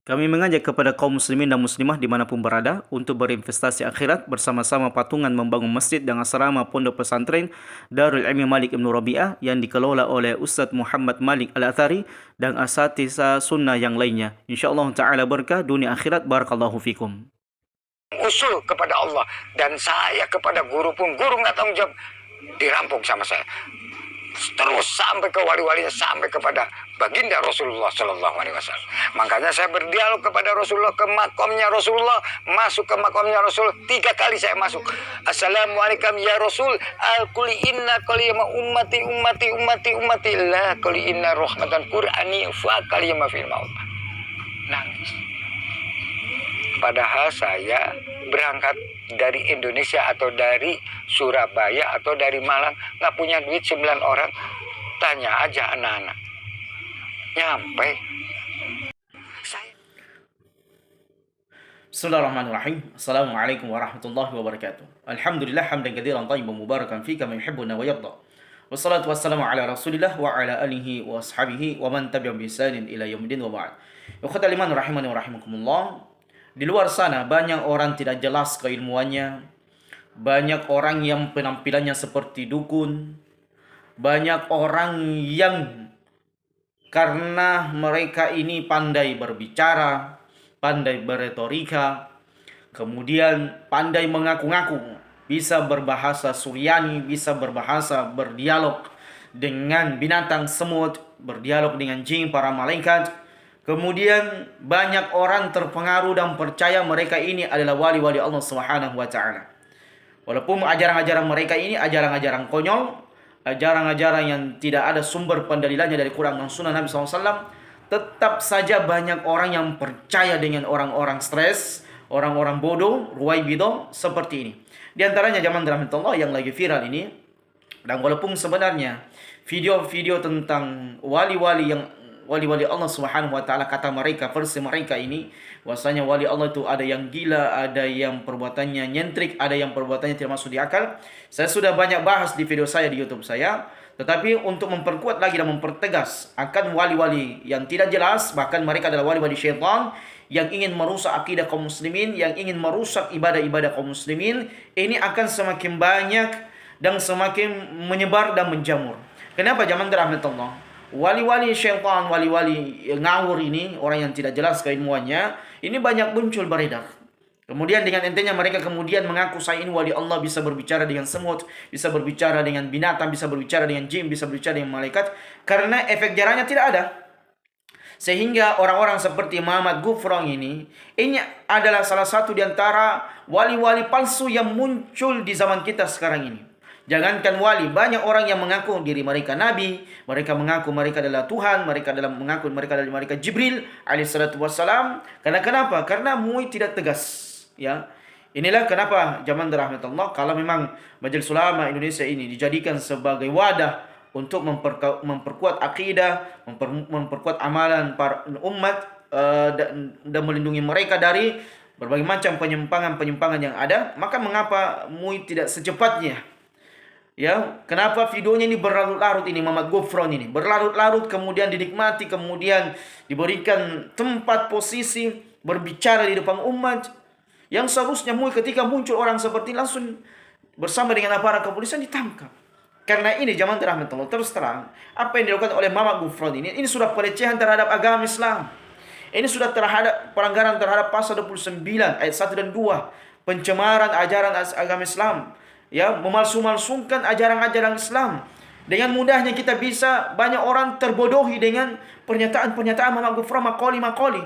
Kami mengajak kepada kaum muslimin dan muslimah dimanapun berada untuk berinvestasi akhirat bersama-sama patungan membangun masjid dan asrama pondok pesantren Darul Ilmi Malik Ibn Rabi'ah yang dikelola oleh Ustaz Muhammad Malik Al-Athari dan asatidz sunnah yang lainnya. InsyaAllah ta'ala berkah dunia akhirat. Barakallahu fikum. Usul kepada Allah dan saya kepada guru pun, guru nggak tanggung jawab, dirampok sama saya. Terus sampai ke wali-walinya, sampai kepada baginda Rasulullah Sallallahu Alaihi Wasallam. Makanya saya berdialog kepada Rasulullah, ke makamnya Rasulullah, masuk ke makamnya Rasul 3 kali saya masuk. Assalamualaikum ya Rasul, al-kuli inna kaliyama ummati la kuli inna rahmatan Qur'ani fa kaliyama fil maut. Nangis. Padahal saya berangkat dari Indonesia atau dari Surabaya atau dari Malang, nggak punya duit 9 orang, tanya aja anak-anak, nyampe. Bismillahirrahmanirrahim. Assalamualaikum warahmatullahi wabarakatuh. Alhamdulillah hamdan katsiran thayyiban mubarakan fi kama yuhibbuna wa yarda. Wassalatu wassalamu ala Rasulillah wa ala alihi wa ashabihi wa man tabi'ahum bi ihsanin ila yaumil wa ba'd. Ikhwatal iman rahimani wa rahimakumullah. Di luar sana banyak orang tidak jelas keilmuannya, banyak orang yang penampilannya seperti dukun, banyak orang yang karena mereka ini pandai berbicara, pandai beretorika, kemudian pandai mengaku-ngaku bisa berbahasa Suryani, bisa berdialog dengan binatang semut, berdialog dengan jin, para malaikat. Kemudian banyak orang terpengaruh dan percaya mereka ini adalah wali-wali Allah Subhanahu wa taala. Walaupun ajaran-ajaran mereka ini ajaran-ajaran konyol, ajaran-ajaran yang tidak ada sumber pendalilannya dari Quran dan Sunnah Nabi SAW, tetap saja banyak orang yang percaya dengan orang-orang stres, orang-orang bodoh, ruwaibidah seperti ini. Di antaranya zaman rahmatullah yang lagi viral ini, dan walaupun sebenarnya video-video tentang wali-wali Allah Subhanahu wa taala, kata mereka, versi mereka ini, bahwasanya wali Allah itu ada yang gila, ada yang perbuatannya nyentrik, ada yang perbuatannya tidak masuk di akal. Saya sudah banyak bahas di video saya di YouTube saya, tetapi untuk memperkuat lagi dan mempertegas akan wali-wali yang tidak jelas, bahkan mereka adalah wali-wali syaitan yang ingin merusak akidah kaum muslimin, yang ingin merusak ibadah-ibadah kaum muslimin, ini akan semakin banyak dan semakin menyebar dan menjamur. Kenapa zaman rahmatullah? Wali-wali syaitan, wali-wali ngawur ini, orang yang tidak jelas keilmuannya, ini banyak muncul beredar. Kemudian dengan entenya mereka kemudian mengaku saya ini wali Allah, bisa berbicara dengan semut, bisa berbicara dengan binatang, bisa berbicara dengan jin, bisa berbicara dengan malaikat, karena efek jarahnya tidak ada. Sehingga orang-orang seperti Muhammad Gufron ini adalah salah satu di antara wali-wali palsu yang muncul di zaman kita sekarang ini. Jangankan wali, banyak orang yang mengaku diri mereka nabi, mereka mengaku mereka adalah Tuhan, mereka mengaku mereka adalah malaikat Jibril alaihissalatu wassalam. Karena kenapa? Karena MUI tidak tegas, ya. Inilah kenapa zaman rahmatullah, kalau memang Majelis Ulama Indonesia ini dijadikan sebagai wadah untuk memperkuat akidah, memperkuat amalan para umat, dan melindungi mereka dari berbagai macam penyimpangan-penyimpangan yang ada, maka mengapa MUI tidak secepatnya, ya, kenapa videonya ini berlarut-larut ini, Muhammad Gufron ini berlarut-larut, kemudian dinikmati, kemudian diberikan tempat posisi berbicara di depan umat, yang seharusnya MUI ketika muncul orang seperti langsung bersama dengan aparat kepolisian ditangkap. Karena ini zaman rahmatullah, terus terang apa yang dilakukan oleh Muhammad Gufron ini sudah pelecehan terhadap agama Islam. Ini sudah terhadap pelanggaran terhadap pasal 29 ayat 1 dan 2, pencemaran ajaran agama Islam, ya, memalsu-malsukan ajaran-ajaran Islam. Dengan mudahnya kita bisa banyak orang terbodohi dengan pernyataan-pernyataan Muhammad Gufron, makoli.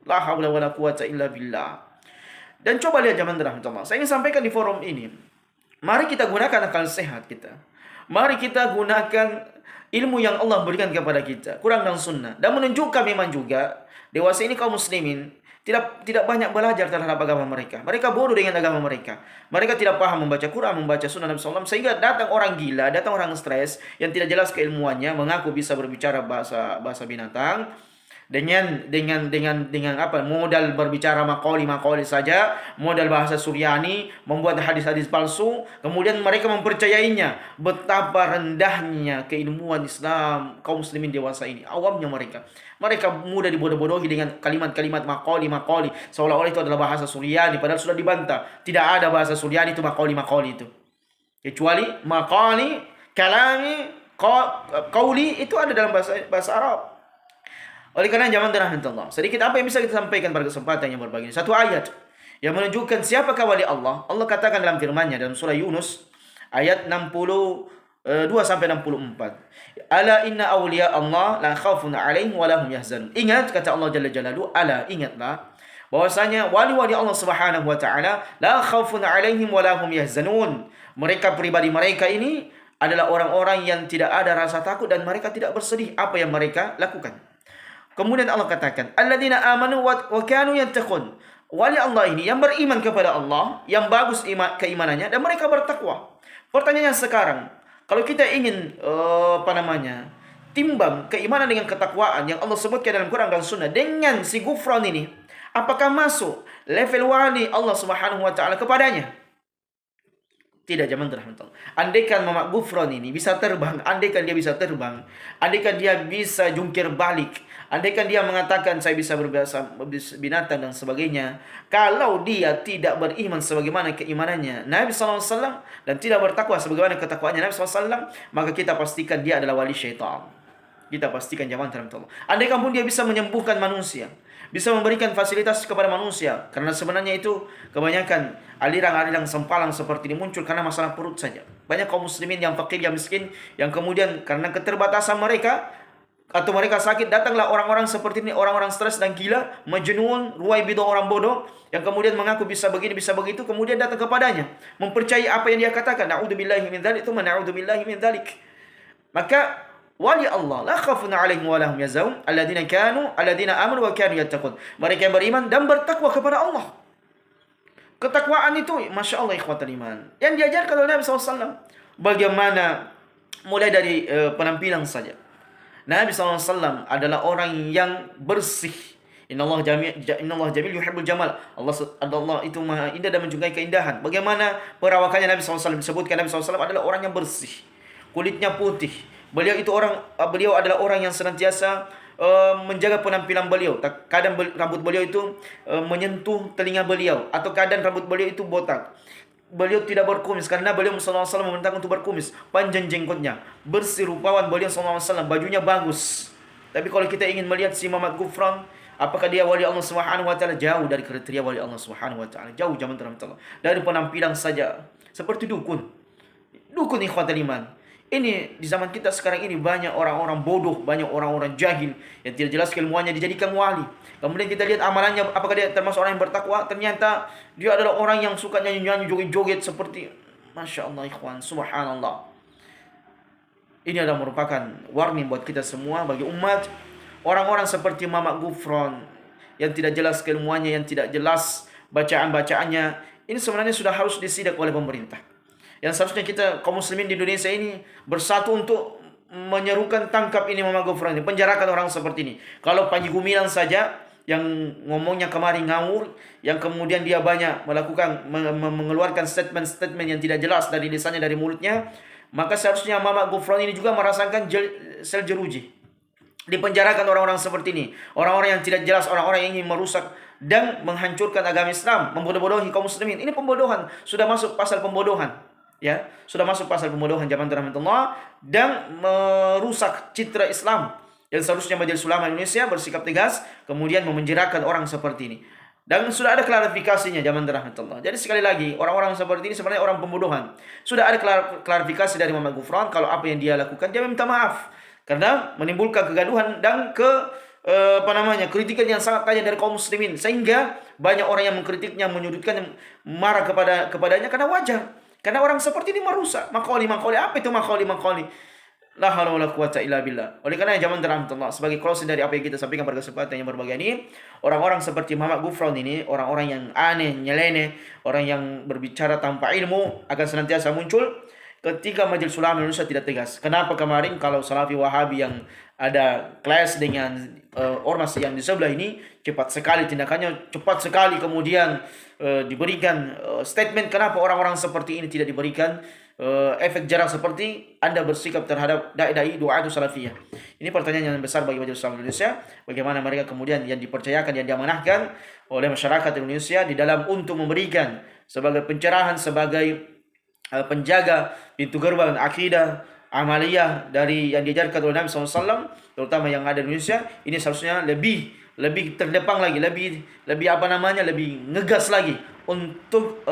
La haula wala quwata illa billah. Dan coba lihat zaman rahmatullah. Saya ingin sampaikan di forum ini, mari kita gunakan akal sehat kita. Mari kita gunakan ilmu yang Allah berikan kepada kita, Quran dan Sunnah, dan menunjukkan memang juga dewasa ini kaum muslimin tidak banyak belajar terhadap agama mereka. Mereka bodoh dengan agama mereka. Mereka tidak paham membaca Quran, membaca Sunnah Nabi SAW, sehingga datang orang gila, datang orang stres yang tidak jelas keilmuannya, mengaku bisa berbicara bahasa binatang, dengan apa, modal berbicara makoli saja, modal bahasa Suryani, membuat hadis-hadis palsu, kemudian mereka mempercayainya. Betapa rendahnya keilmuan Islam kaum muslimin dewasa ini, awamnya mereka mudah dibodoh-bodohi dengan kalimat-kalimat makoli, seolah-olah itu adalah bahasa Suryani, padahal sudah dibantah, tidak ada bahasa Suryani itu makoli itu, kecuali makoli, kalami, qauli itu ada dalam bahasa Arab. Oleh karena zaman Allah, sedikit apa yang bisa kita sampaikan pada kesempatan yang berbagi ini. Satu ayat yang menunjukkan siapakah wali Allah. Allah katakan dalam firman-Nya dalam surah Yunus ayat 62 sampai 64. Ala inna awliya Allah la khaufun 'alaihim wa lahum yahzanun. Ingat, kata Allah Jalla Jalaluhu, ala, ingatlah bahwasanya wali-wali Allah Subhanahu wa taala la khaufun 'alaihim wa lahum yahzanun. Mereka pribadi mereka ini adalah orang-orang yang tidak ada rasa takut dan mereka tidak bersedih apa yang mereka lakukan. Kemudian Allah katakan, alladzina amanu wa kanu yattaqun. Wali Allah ini yang beriman kepada Allah, yang bagus keimanannya dan mereka bertakwa. Pertanyaannya sekarang, kalau kita ingin timbang keimanan dengan ketakwaan yang Allah sebutkan dalam Quran dan Sunnah dengan si gufran ini, apakah masuk level wali Allah Subhanahu wa taala kepadanya? Tidak, zaman terhamtal. Andaikan Mamak Gufron ini bisa terbang, andaikan dia bisa terbang, andaikan dia bisa jungkir balik, andaikan dia mengatakan saya bisa berbahasa binatang dan sebagainya, kalau dia tidak beriman sebagaimana keimanannya Nabi SAW dan tidak bertakwa sebagaimana ketakwaannya Nabi SAW, maka kita pastikan dia adalah wali syaitan. Kita pastikan zaman terhamtal. Andaikan pun dia bisa menyembuhkan manusia, bisa memberikan fasilitas kepada manusia, karena sebenarnya itu kebanyakan aliran-aliran sempalan seperti ini muncul karena masalah perut saja. Banyak kaum muslimin yang fakir, yang miskin, yang kemudian karena keterbatasan mereka atau mereka sakit, datanglah orang-orang seperti ini, orang-orang stres dan gila, majnun, ruwaibidah, orang bodoh, yang kemudian mengaku bisa begini, bisa begitu, kemudian datang kepadanya, mempercayai apa yang dia katakan. Na'udzubillahi min dzalik, itu na'udzubillahi min dzalik. Maka wali Allah la khafun 'alaihim wa lahum yahzanun alladzina amanu wa kanu yattaqun. Mereka yang beriman dan bertakwa kepada Allah. Ketakwaan itu, masya Allah ikhwatal iman, yang diajarkan oleh Nabi SAW. Bagaimana? Mulai dari penampilan saja. Nabi SAW adalah orang yang bersih. Innallaha jamil yuhibbul jamal. Allah itu maha indah dan menjunkai keindahan. Bagaimana perawakannya Nabi SAW? Disebutkan Nabi SAW adalah orang yang bersih, kulitnya putih. Beliau adalah orang yang senantiasa menjaga penampilan beliau. Kadang rambut beliau itu menyentuh telinga beliau, atau kadang rambut beliau itu botak. Beliau tidak berkumis karena beliau SAW memerintahkan untuk berkumis. Panjang jenggotnya, bersih rupawan beliau SAW, bajunya bagus. Tapi kalau kita ingin melihat si Mamat Gufran, apakah dia wali Allah Subhanahu wa taala? Jauh dari kriteria wali Allah Subhanahu wa taala. Jauh zaman terang. Dari penampilan saja seperti dukun ikhwatal iman. Ini di zaman kita sekarang ini banyak orang-orang bodoh, banyak orang-orang jahil yang tidak jelas keilmuannya dijadikan wali. Kemudian kita lihat amalannya, apakah dia termasuk orang yang bertakwa? Ternyata dia adalah orang yang suka nyanyi-nyanyi, joget-joget seperti, masya Allah ikhwan, subhanallah. Ini adalah merupakan warning buat kita semua, bagi umat. Orang-orang seperti Mamak Gufron yang tidak jelas keilmuannya, yang tidak jelas bacaan-bacaannya, ini sebenarnya sudah harus disidak oleh pemerintah. Yang seharusnya kita kaum muslimin di Indonesia ini bersatu untuk menyerukan, tangkap ini Mamak Gufron ini, penjarakan orang seperti ini. Kalau Panji Gumilang saja yang ngomongnya kemari ngawur, yang kemudian dia banyak melakukan mengeluarkan statement-statement yang tidak jelas dari lisannya, dari mulutnya, maka seharusnya Mamak Gufron ini juga merasakan sel jeruji. Dipenjarakan orang-orang seperti ini, orang-orang yang tidak jelas, orang-orang yang ingin merusak dan menghancurkan agama Islam, membodoh-bodohi kaum muslimin. Ini pembodohan, sudah masuk pasal pembodohan. Ya, sudah masuk pasal pembodohan zaman rahmatullah dan merusak citra Islam. Yang seharusnya Majelis Ulama Indonesia bersikap tegas, kemudian memenjarakan orang seperti ini. Dan sudah ada klarifikasinya zaman rahmatullah. Jadi sekali lagi, orang-orang seperti ini sebenarnya orang pembodohan. Sudah ada klarifikasi dari Mamak Gufron, kalau apa yang dia lakukan dia minta maaf karena menimbulkan kegaduhan dan kritikan yang sangat tajam dari kaum muslimin, sehingga banyak orang yang mengkritiknya, menyudutkan, marah kepadanya karena wajar. Karena orang seperti ini merusak. Makoli. Apa itu makoli? La haula wala quwata illa billah. Oleh karena zaman rahmatullah, sebagai closing dari apa yang kita sampaikan pada kesempatan yang berbahagia ini, orang-orang seperti Mamak Gufron ini, orang-orang yang aneh, nyeleneh, orang yang berbicara tanpa ilmu akan senantiasa muncul. ketika Majelis Ulama Indonesia tidak tegas. Kenapa kemarin kalau Salafi Wahabi yang ada clash dengan ormas yang di sebelah ini, cepat sekali tindakannya, cepat sekali kemudian diberikan statement. Kenapa orang-orang seperti ini tidak diberikan efek jerah seperti Anda bersikap terhadap dai-dai du'atu salafiyah? Ini pertanyaan yang besar bagi Majelis Ulama Indonesia. Bagaimana mereka kemudian yang dipercayakan, yang diamanahkan oleh masyarakat Indonesia di dalam untuk memberikan sebagai pencerahan, sebagai penjaga pintu gerbang akidah amaliyah dari yang diajarkan oleh Nabi SAW, terutama yang ada di Indonesia, ini seharusnya lebih terdepan lagi, lebih lebih ngegas lagi untuk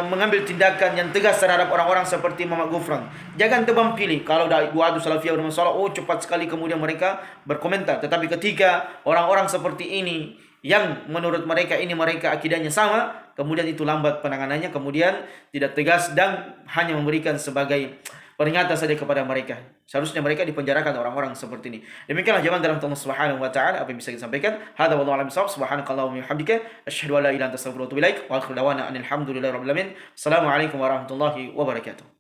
mengambil tindakan yang tegas terhadap orang-orang seperti Muhammad Gufron. Jangan tebang pilih. Kalau du'atu salafiyah bermasalah, cepat sekali kemudian mereka berkomentar. Tetapi ketika orang-orang seperti ini yang menurut mereka akidahnya sama, kemudian itu lambat penanganannya, kemudian tidak tegas dan hanya memberikan sebagai peringatan saja kepada mereka. Seharusnya mereka dipenjarakan orang-orang seperti ini. Demikianlah jawaban dalam Allah Subhanahu wa taala apa yang bisa kita sampaikan. Hadza wallahu a'lam bishawab. Subhanakallahumma wa bihamdika asyhadu an la ilaha illa anta astaghfiruka wa atubu ilaik. Wa akhiru da'wana alhamdulillahi rabbil alamin. Assalamualaikum warahmatullahi wabarakatuh.